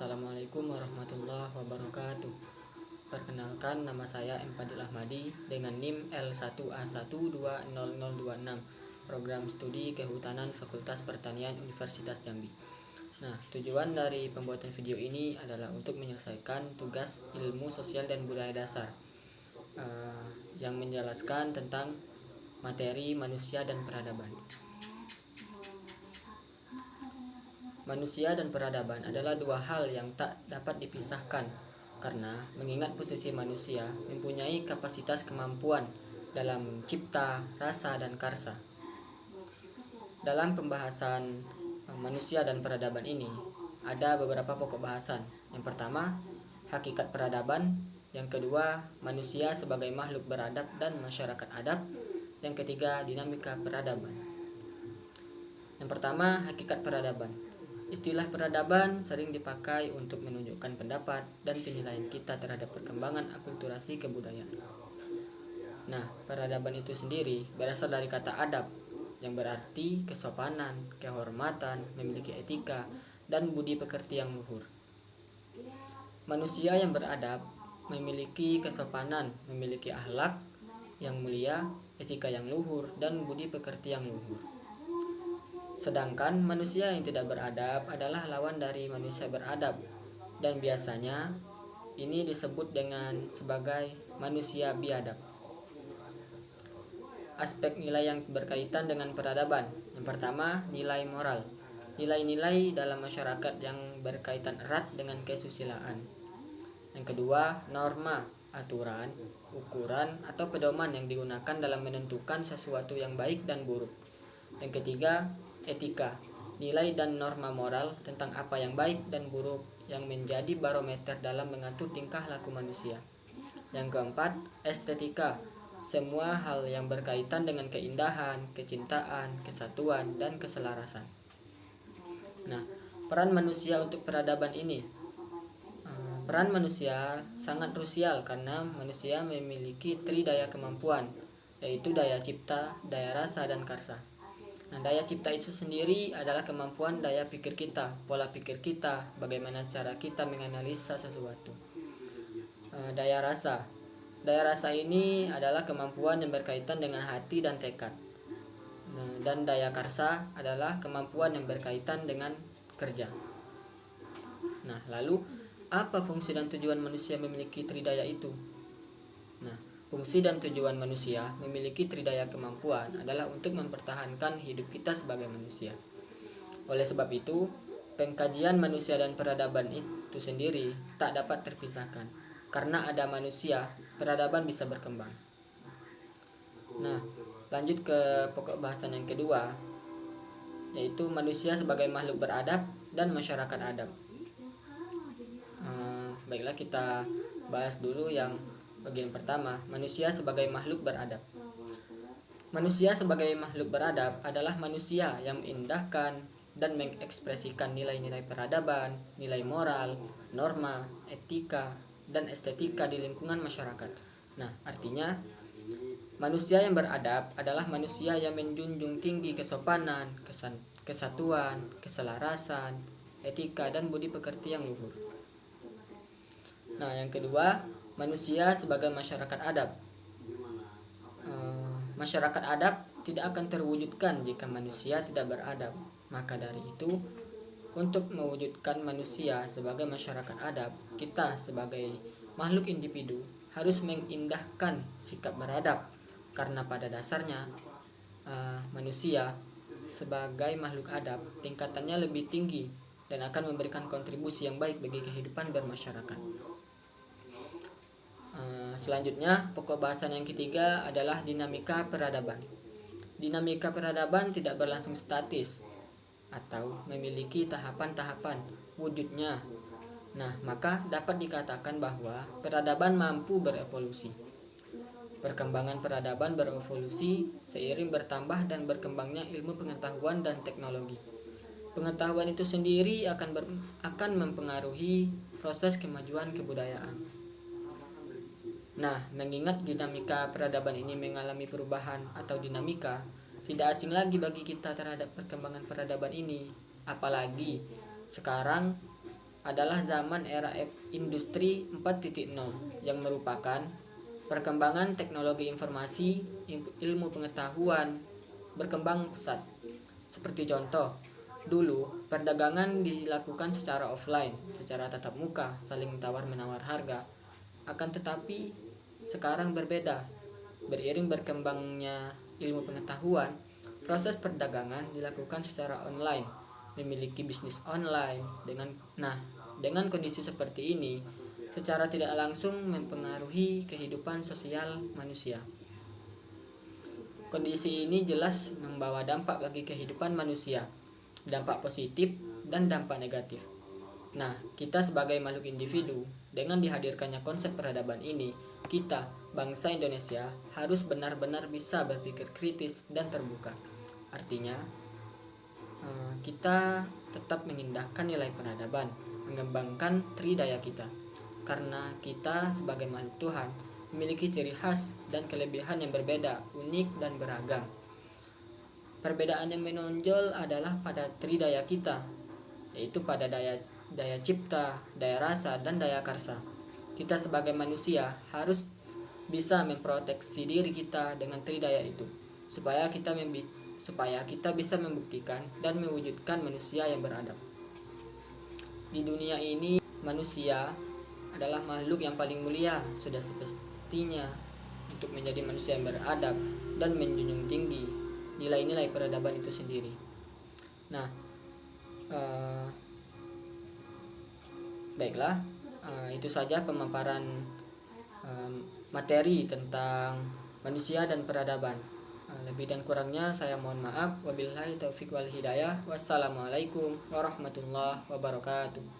Assalamualaikum warahmatullahi wabarakatuh. Perkenalkan, nama saya M. Fadil Ahmadi dengan NIM L1A1200026, Program Studi Kehutanan Fakultas Pertanian Universitas Jambi. Nah, tujuan dari pembuatan video ini adalah untuk menyelesaikan tugas ilmu sosial dan budaya dasar yang menjelaskan tentang materi manusia dan peradaban. Manusia dan peradaban adalah dua hal yang tak dapat dipisahkan karena mengingat posisi manusia mempunyai kapasitas kemampuan dalam cipta, rasa, dan karsa. Dalam pembahasan manusia dan peradaban ini ada beberapa pokok bahasan. Yang pertama, hakikat peradaban. Yang kedua, manusia sebagai makhluk beradab dan masyarakat adab. Yang ketiga, dinamika peradaban. Yang pertama, hakikat peradaban. Istilah peradaban sering dipakai untuk menunjukkan pendapat dan penilaian kita terhadap perkembangan akulturasi kebudayaan. Nah, peradaban itu sendiri berasal dari kata adab yang berarti kesopanan, kehormatan, memiliki etika, dan budi pekerti yang luhur. Manusia yang beradab memiliki kesopanan, memiliki akhlak yang mulia, etika yang luhur, dan budi pekerti yang luhur. Sedangkan manusia yang tidak beradab adalah lawan dari manusia beradab, dan biasanya ini disebut dengan sebagai manusia biadab. Aspek nilai yang berkaitan dengan peradaban. Yang pertama, nilai moral. Nilai-nilai dalam masyarakat yang berkaitan erat dengan kesusilaan. Yang kedua, norma, aturan, ukuran, atau pedoman yang digunakan dalam menentukan sesuatu yang baik dan buruk. Yang ketiga, etika, nilai dan norma moral tentang apa yang baik dan buruk yang menjadi barometer dalam mengatur tingkah laku manusia. Yang keempat, estetika, semua hal yang berkaitan dengan keindahan, kecintaan, kesatuan, dan keselarasan. Nah, peran manusia untuk peradaban ini. Peran manusia sangat krusial karena manusia memiliki tridaya kemampuan, yaitu daya cipta, daya rasa, dan karsa. Nah, daya cipta itu sendiri adalah kemampuan daya pikir kita, pola pikir kita, bagaimana cara kita menganalisa sesuatu. Daya rasa. Daya rasa ini adalah kemampuan yang berkaitan dengan hati dan tekad. Dan daya karsa adalah kemampuan yang berkaitan dengan kerja. Nah, lalu apa fungsi dan tujuan manusia memiliki tridaya itu? Nah, fungsi dan tujuan manusia memiliki tridaya kemampuan adalah untuk mempertahankan hidup kita sebagai manusia. Oleh sebab itu, pengkajian manusia dan peradaban itu sendiri tak dapat terpisahkan. Karena ada manusia, peradaban bisa berkembang. Nah, lanjut ke pokok bahasan yang kedua, yaitu manusia sebagai makhluk beradab dan masyarakat adab. Baiklah, kita bahas dulu yang bagian pertama, manusia sebagai makhluk beradab. Manusia sebagai makhluk beradab adalah manusia yang mengindahkan dan mengekspresikan nilai-nilai peradaban, nilai moral, norma, etika, dan estetika di lingkungan masyarakat. Nah, artinya manusia yang beradab adalah manusia yang menjunjung tinggi kesopanan, kesatuan, keselarasan, etika, dan budi pekerti yang luhur. Nah, yang kedua, manusia sebagai masyarakat adab. Masyarakat adab tidak akan terwujudkan jika manusia tidak beradab. Maka dari itu, untuk mewujudkan manusia sebagai masyarakat adab, kita sebagai makhluk individu harus mengindahkan sikap beradab. Karena pada dasarnya manusia sebagai makhluk adab tingkatannya lebih tinggi dan akan memberikan kontribusi yang baik bagi kehidupan bermasyarakat. Selanjutnya, pokok bahasan yang ketiga adalah dinamika peradaban. Dinamika peradaban tidak berlangsung statis atau memiliki tahapan-tahapan wujudnya. Nah, maka dapat dikatakan bahwa peradaban mampu berevolusi. Perkembangan peradaban berevolusi seiring bertambah dan berkembangnya ilmu pengetahuan dan teknologi. Pengetahuan itu sendiri akan mempengaruhi proses kemajuan kebudayaan. Nah, mengingat dinamika peradaban ini mengalami perubahan atau dinamika, tidak asing lagi bagi kita terhadap perkembangan peradaban ini. Apalagi sekarang adalah zaman era industri 4.0 yang merupakan perkembangan teknologi informasi, ilmu pengetahuan berkembang pesat. Seperti contoh, dulu perdagangan dilakukan secara offline, secara tatap muka, saling tawar-menawar harga. Akan tetapi sekarang berbeda. Beriring berkembangnya ilmu pengetahuan, proses perdagangan dilakukan secara online, memiliki bisnis online. Dengan kondisi seperti ini, secara tidak langsung mempengaruhi kehidupan sosial manusia. Kondisi ini jelas membawa dampak bagi kehidupan manusia, dampak positif dan dampak negatif. Nah, kita sebagai makhluk individu, dengan dihadirkannya konsep peradaban ini, kita, bangsa Indonesia, harus benar-benar bisa berpikir kritis dan terbuka. Artinya, kita tetap mengindahkan nilai peradaban, mengembangkan tridaya kita. Karena kita sebagai makhluk Tuhan, memiliki ciri khas dan kelebihan yang berbeda, unik dan beragam. Perbedaan yang menonjol adalah pada tridaya kita, yaitu pada daya cipta, daya rasa, dan daya karsa. Kita sebagai manusia harus bisa memproteksi diri kita dengan tridaya itu, supaya kita bisa membuktikan dan mewujudkan manusia yang beradab. Di dunia ini, manusia adalah makhluk yang paling mulia. Sudah semestinya untuk menjadi manusia yang beradab dan menjunjung tinggi nilai-nilai peradaban itu sendiri. Nah, baiklah, itu saja pemaparan materi tentang manusia dan peradaban. Lebih dan kurangnya saya mohon maaf. Wabillahi taufiq wal hidayah. Wassalamualaikum warahmatullahi wabarakatuh.